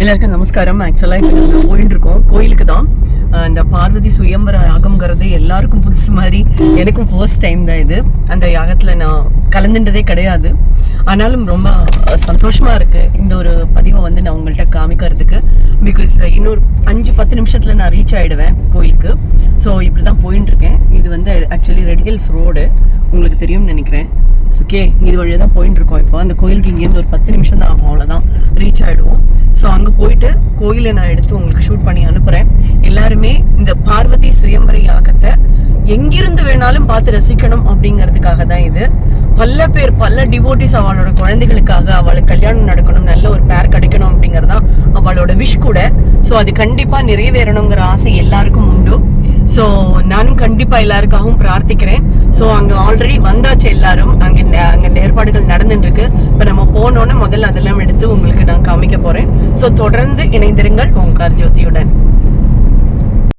எல்லாருக்கும் நமஸ்காரம். ஆக்சுவலாக இப்போ நாங்கள் போயிட்டு இருக்கோம் கோயிலுக்கு தான். இந்த பார்வதி சுயம்பர யாகம்ங்கிறது எல்லாருக்கும் புதுசு மாதிரி, எனக்கும் ஃபர்ஸ்ட் டைம் தான் இது. அந்த யாகத்தில் நான் கலந்துட்டதே கிடையாது. ஆனாலும் ரொம்ப சந்தோஷமாக இருக்குது இந்த ஒரு பதிவை வந்து நான் உங்கள்கிட்ட காமிக்கிறதுக்கு. பிகாஸ் இன்னொரு 5-10 நிமிஷத்தில் நான் ரீச் ஆகிடுவேன் கோயிலுக்கு. ஸோ இப்படி தான் போயின்னு இருக்கேன். இது வந்து ஆக்சுவலி ரெட் ஹில்ஸ் ரோடு, உங்களுக்கு தெரியும்னு நினைக்கிறேன். ஓகே, இது வழியாக தான் போயிட்டு இருக்கோம். இப்போ அந்த கோயிலுக்கு இங்கேருந்து ஒரு 10 நிமிஷம் தான் ஆகும், அவ்வளோதான் ரீச் ஆகிடுவோம். ஸோ அங்கே போயிட்டு கோயிலை நான் எடுத்து உங்களுக்கு ஷூட் பண்ணி அனுப்புகிறேன். எல்லாருமே இந்த பார்வதி சுயம்பர யாகத்தை எங்கிருந்து வேணாலும் பார்த்து ரசிக்கணும் அப்படிங்கிறதுக்காக தான் இது. பல டிவோட்டிஸ் அவளோட குழந்தைகளுக்காக அவளுக்கு கல்யாணம் நடக்கணும், நல்ல ஒரு பேர் கிடைக்கணும் அப்படிங்கறதான் அவளோட விஷ் கூட. ஸோ அது கண்டிப்பா நிறைவேறணுங்கிற ஆசை எல்லாருக்கும் உண்டு. ஸோ நானும் கண்டிப்பா எல்லாருக்காகவும் பிரார்த்திக்கிறேன். ஸோ அங்க ஆல்ரெடி வந்தாச்சு எல்லாரும், அங்க ஏற்பாடுகள் நடந்துட்டு இருக்கு. இப்ப நம்ம போனோன்னு முதல்ல அதெல்லாம் எடுத்து உங்களுக்கு நான் காமிக்க போறேன். ஸோ தொடர்ந்து இணைந்திருங்கள் ஓம்கார் ஜோதியுடன்.